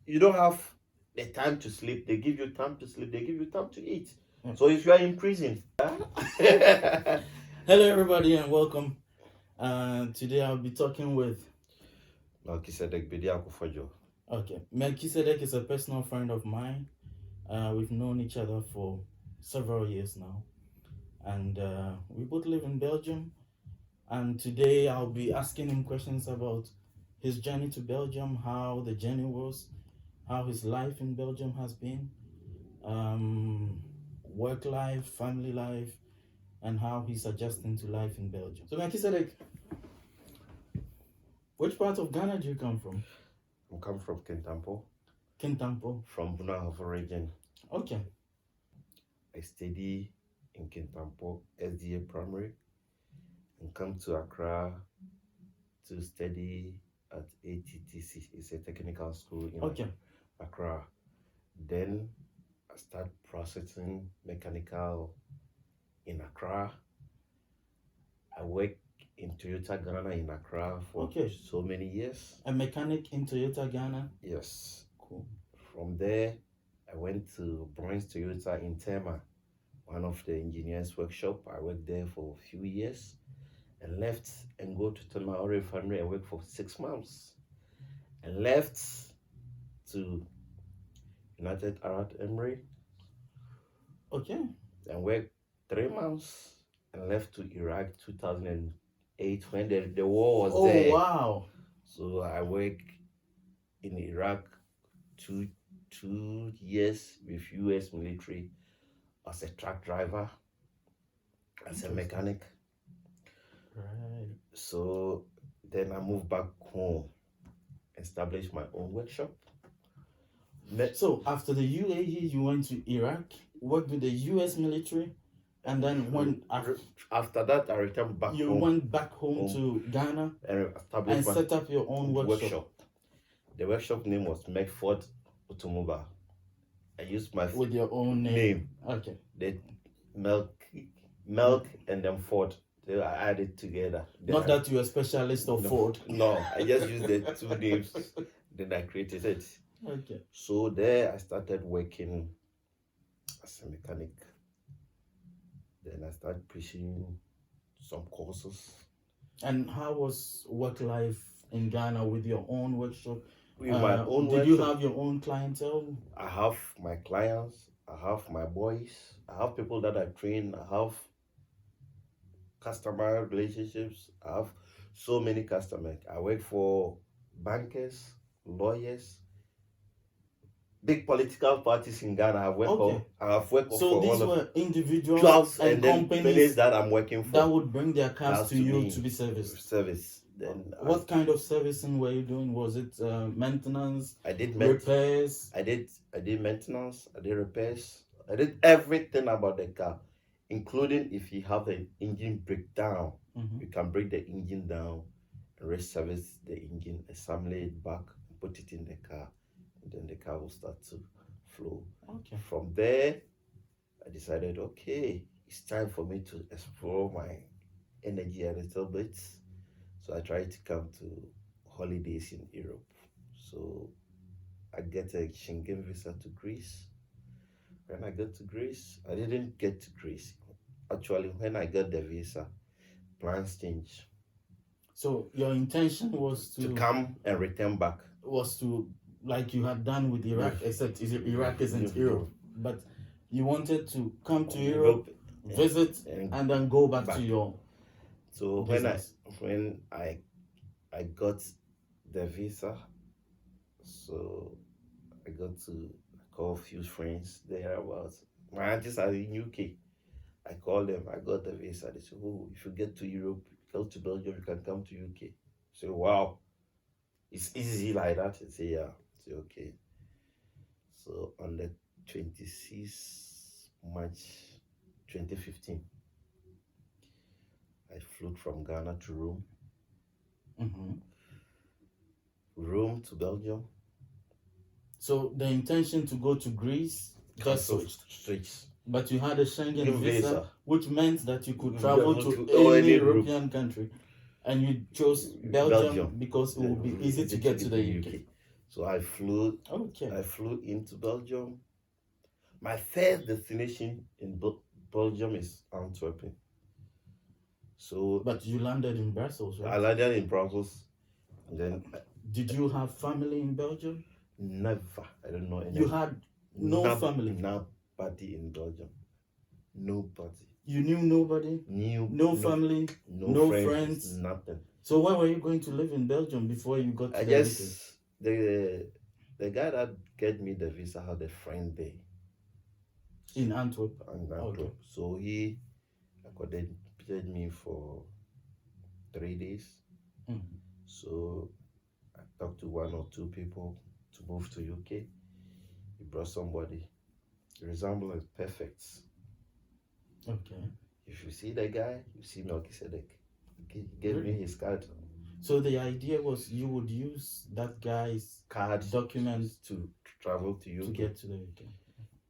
you don't have the time to sleep. They give you time to sleep. They give you time to eat. Yeah. So if you are in prison, Hello, everybody, and welcome. Today I'll be talking with. Melchizedek Bediakufajo. Okay, Melchizedek is a personal friend of mine. We've known each other for several years now, and we both live in Belgium. And today I'll be asking him questions about his journey to Belgium, how the journey was, how his life in Belgium has been, work life, family life, and how he's adjusting to life in Belgium. So, Melchizedek, which part of Ghana do you come from? I come from Kintampo, Kintampo. from Bunahafo region. Okay. I study in Kintampo SDA Primary and come to Accra to study at ATTC. It's a technical school in Okay. Accra. Then I start processing mechanical in Accra. I work in Toyota Ghana in Accra for so many years. A mechanic in Toyota Ghana? Yes. Cool. From there, I went to Bronx Toyota in Tema, one of the engineers' workshop. I worked there for a few years and left and go to Tema Refinery and worked for 6 months. And left to United Arab Emirates. Okay. And worked 3 months and left to Iraq 2008 when the war was there. Oh, wow. So I worked in Iraq two years with US military as a truck driver, as a mechanic. Right. So then I moved back home, established my own workshop. So after the UAE, you went to Iraq, worked with the US military, and then after that I returned back home. You went back home to Ghana and set up your own workshop. The workshop name was Medford Automobile. I used my with your own name. Okay. The Milk and then Ford. They are added together. Not that you're a specialist of Ford. No, I just used the two names. Then I created it. Okay. So there I started working as a mechanic. Then I started pushing some courses. And how was work life in Ghana with your own workshop? With my own workshop? Did you have your own clientele? I have my clients. I have my boys. I have people that I train. I have customer relationships. I have so many customers. I work for bankers, lawyers, big political parties in Ghana. I have worked for. So these were individuals and companies that I'm working for that would bring their cars to you to be serviced. Then what kind of servicing were you doing? Was it maintenance? I did repairs. I did maintenance. I did repairs. I did everything about the car, including if you have an engine breakdown, you can break the engine down and reservice the engine, assemble it back, put it in the car, and then the car will start to flow. Okay. From there, I decided, okay, it's time for me to explore my energy a little bit. So I tried to come to holidays in Europe. So I get a Schengen visa to Greece. When I got to Greece, I didn't get to Greece. Actually, when I got the visa, plans changed. So your intention was to come and return back. Was to, like you had done with Iraq, except Iraq isn't Europe. But you wanted to come to Europe, visit, and then go back to your. So when I got the visa, so I got to call a few friends there about my aunties are in UK. I called them, I got the visa. They said, oh, if you get to Europe, go to Belgium, you can come to UK. I said, wow, it's easy like that. I said, yeah. I said, okay. So on the 26th March 2015, I flew from Ghana to Rome. Rome to Belgium. So the intention to go to Greece just switched. But you had a Schengen visa, which meant that you could travel to any European country. And you chose Belgium because it would be easy to get to the UK. So I flew into Belgium. My first destination in Belgium is Antwerp. So, but you landed in Brussels, right? I landed in Brussels, and then Did you have family in Belgium? never. I don't know any. You had no family. Nobody in Belgium. Nobody. You knew nobody. No family. No friends. Nothing. So where were you going to live in Belgium before you got to I the UK? guess the guy that get me the visa had a friend there In Antwerp. Okay. So he accommodated me for 3 days. So I talked to one or two people to move to UK. He brought somebody. The resemblance is perfect. Okay. If you see the guy, you see Melchizedek. He gave me his card. So the idea was you would use that guy's card documents to travel to UK. To get to the UK.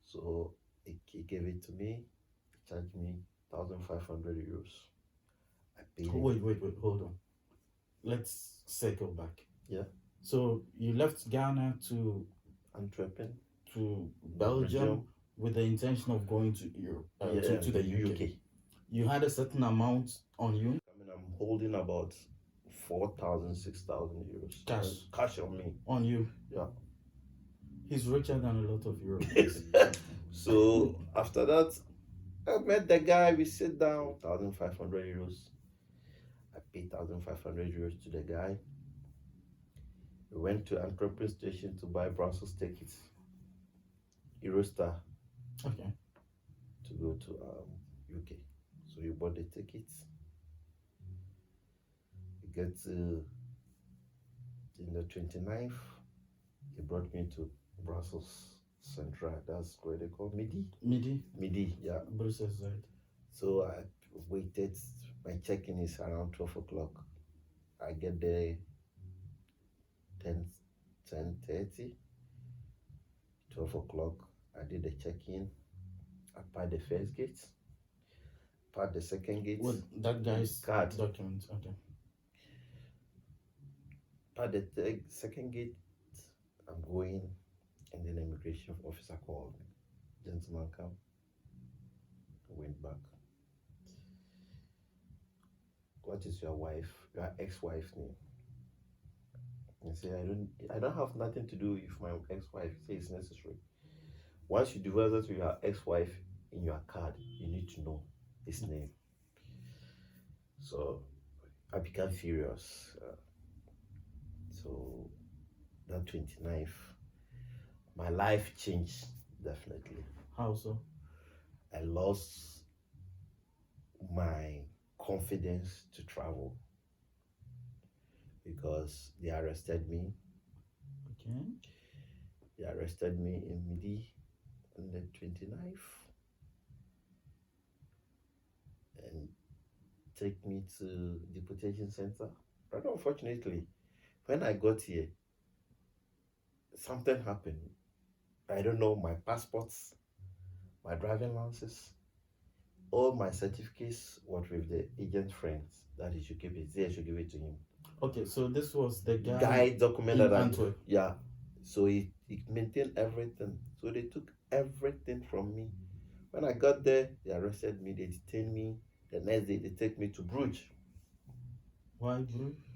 So he gave it to me, charged me 1,500 euros. I paid it. Wait, hold on. Let's circle back. Yeah. So you left Ghana to Antwerp, to Belgium with the intention of going to Europe, to the UK. You had a certain amount on you. I mean, I'm holding about 4,000, 6,000 euros cash on me. On you. Yeah. He's richer than a lot of Europeans. So after that, I met the guy. We sit down. 1,500 euros. I paid 1,500 euros to the guy. We went to Antwerp station to buy Brussels tickets. Eurostar. Okay. To go to UK. So we bought the tickets. We get to in the 29th. He brought me to Brussels Central. That's where they call Midi. Midi, yeah. Brussels side. So I waited. My check-in is around 12 o'clock. I get there 10:30. 12 o'clock. I did the check-in. I passed the first gate. Passed the second gate. What, that guy's card documents? Okay. Passed the second gate. I'm going, and then the immigration officer called me. Gentleman, come. I went back. What is your ex-wife name? I say, I don't have nothing to do with my ex-wife. Say it's necessary. Once you divorce with your ex-wife in your card, you need to know his name. So I became furious. So that 29th, my life changed definitely. How so? I lost my confidence to travel because they arrested me. Okay. They arrested me in Midi on the 29th and take me to deportation center. But unfortunately, when I got here, something happened. I don't know, my passports, my driving licenses, all my certificates were with the agent friends that he should give it. They should give it to him. Okay, so this was the guy documented in Antwerp. Yeah. So he maintained everything. So they took everything from me. When I got there, they arrested me, they detained me. The next day, they take me to Bruges. Why Bruges?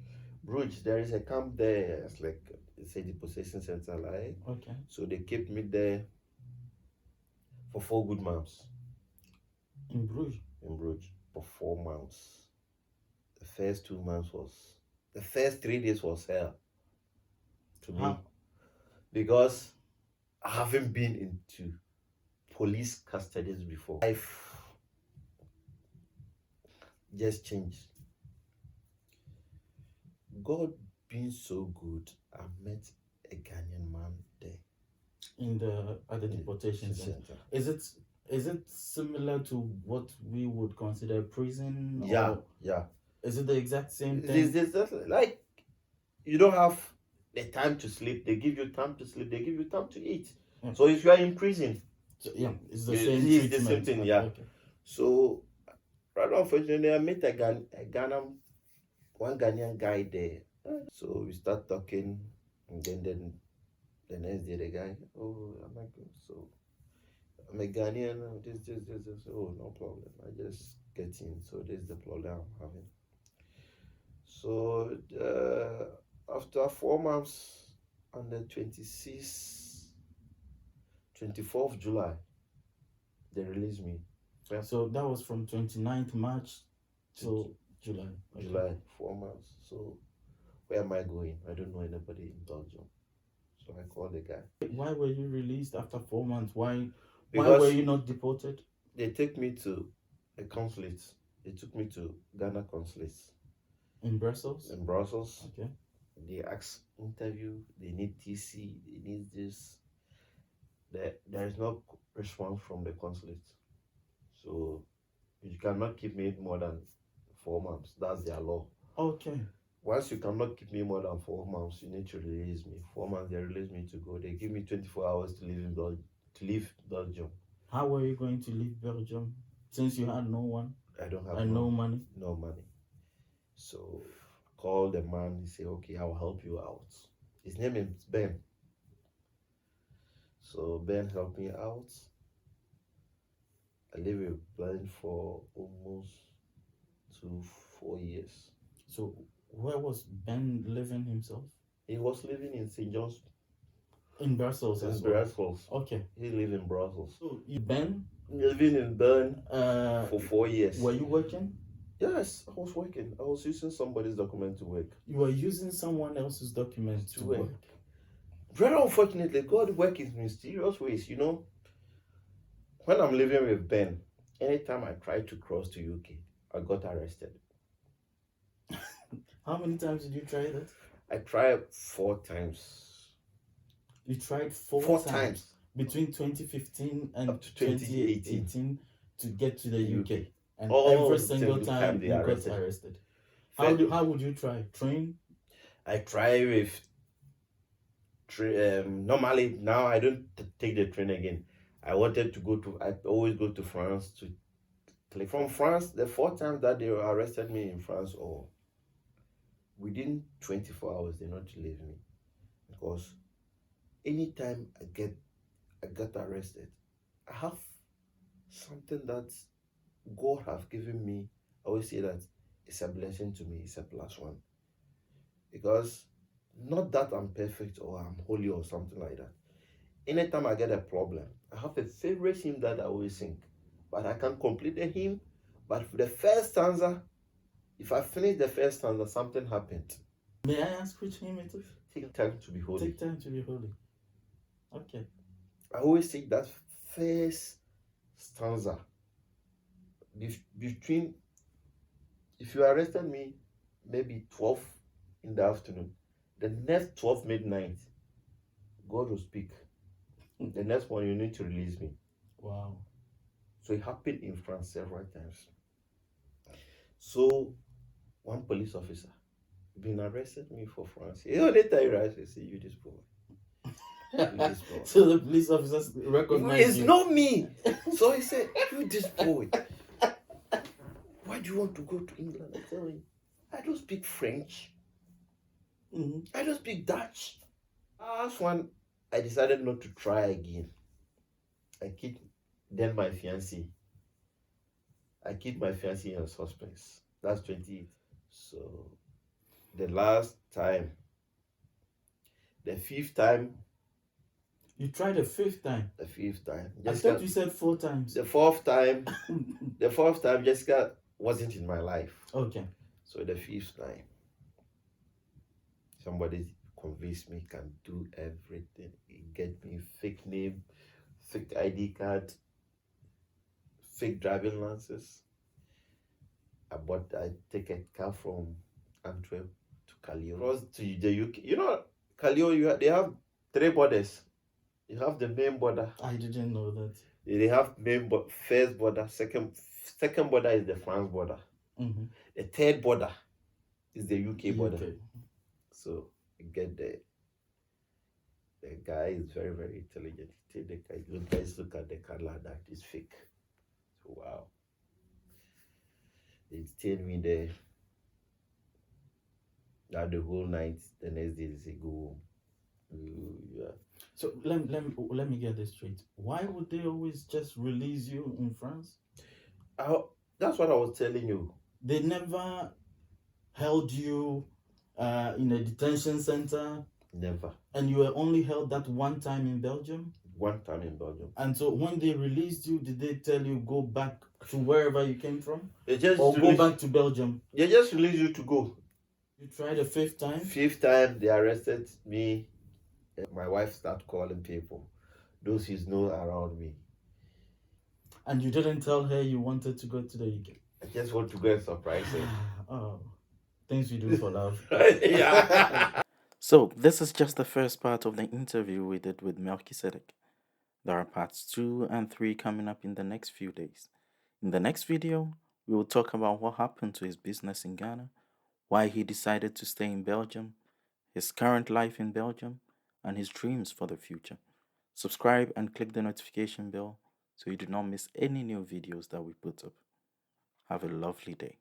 Bruges, there is a camp there. It's like, it's a deportation center, like. Okay. So they kept me there for 4 good months. In Bruges? In Bruges, for 4 months. The first 2 months the first 3 days was hell to me. Because I haven't been into police custody before. Life just changed. God being so good, I met a Ghanaian man there. At the deportation center. Is it similar to what we would consider prison? Yeah, or yeah. Is it the exact same thing? It's like you don't have the time to sleep. They give you time to sleep. They give you time to eat. Yeah. So if you are in prison, so, yeah, it's the same treatment. It's the same thing, yeah. Okay. So, rather unfortunately, I met one Ghanaian guy there. So we start talking, and then The next day, the guy, oh, I'm like, so I'm a Ghanaian. This. Oh, no problem. I just get in. So this is the problem I'm having. So after 4 months, on the 26th, 24th July, they released me. Yeah. So that was from 29th March to July. Okay. July, 4 months. So where am I going? I don't know anybody in Belgium. So I called the guy. Why were you released after 4 months? Why Because were you not deported? they take me to a consulate. They took me to Ghana consulate In Brussels? in Brussels. Okay. They ask interview. They need TC. They need this. There is no response from the consulate. So you cannot keep me more than 4 months. That's their law. Okay. Once you cannot keep me more than 4 months, you need to release me. 4 months, they release me to go. They give me 24 hours to leave Belgium. How were you going to leave Belgium since you had no one I don't have and no money? No money. So call the man. He say, okay, I'll help you out. His name is Ben. So Ben helped me out. I lived with Ben for almost 4 years. So where was Ben living himself? He was living in St. John's. In Brussels as well. Brussels. Okay. He lived in Brussels. So Ben? Living in Bern for 4 years. Were you working? Yes, I was working. I was using somebody's document to work. You were using someone else's document to work. Very unfortunately, God works in mysterious ways, you know. When I'm living with Ben, anytime I try to cross to UK, I got arrested. How many times did you try that? I tried 4 times. You tried four times between 2015 and up to 2018 to get to the UK. And All every single time they you got arrested. arrested. How would you try? Train? I try with normally now I don't take the train again. I wanted to I always go to France to from France. The 4 times that they arrested me in France, or within 24 hours, they not leave me, because anytime I get arrested, I have something that God have given me. I always say that it's a blessing to me. It's a +1, because not that I'm perfect or I'm holy or something like that. Anytime I get a problem, I have a favorite hymn that I always sing, but I can't complete the hymn. But for the first stanza, if I finish the first stanza, something happened. May I ask which hymn it is? Take time to be holy. Take time to be holy. Okay. I always sing that first stanza. Between, if you arrested me, maybe 12 in the afternoon, the next 12 midnight, God will speak. The next one, you need to release me. Wow. So it happened in France several times. So one police officer been arrested me for France. He only tell you, I say, you this boy. So the police officers recognize it's you. not me. So he said, you this boy. Why do you want to go to England? I tell him, I don't speak French. Mm-hmm. I don't speak Dutch. Last one, I decided not to try again. I keep my fiancé. I keep my fiancé in suspense. That's 28. So the last time, the 5th time. You tried the 5th time? The 5th time. I thought you said 4 times. The 4th time, the 4th time, Jessica wasn't in my life. Okay. So the 5th time, somebody convinced me can do everything. He get me fake name, fake ID card, fake driving licenses. I take a car from Antwerp to Calio. Cross to the UK. You know, Calio, they have 3 borders. You have the main border. I didn't know that. They have first border, second border is the France border. Mm-hmm. The 3rd border is the UK border. UK. So you get there. The guy is very, very intelligent. He take the guy. The guys look at the car like that. It's fake. So wow. They detained me there. Now the whole night. The next day they say go home. Yeah. So let me get this straight. Why would they always just release you in France? I, that's what I was telling you. They never held you in a detention center, Never. and you were only held that one time in Belgium. One time in Belgium. And so when they released you, did they tell you go back to wherever you came from, They just or go release. back to Belgium? They just release you to go. You tried a fifth time, Fifth time they arrested me. My wife started calling people, those she's known around me. and you didn't tell her you wanted to go to the UK. I just want to go and surprise her. Oh, things we do for love. Yeah. So, this is just the first part of the interview we did with Melchizedek. There are parts 2 and 3 coming up in the next few days. In the next video, we will talk about what happened to his business in Ghana, why he decided to stay in Belgium, his current life in Belgium, and his dreams for the future. Subscribe and click the notification bell so you do not miss any new videos that we put up. Have a lovely day.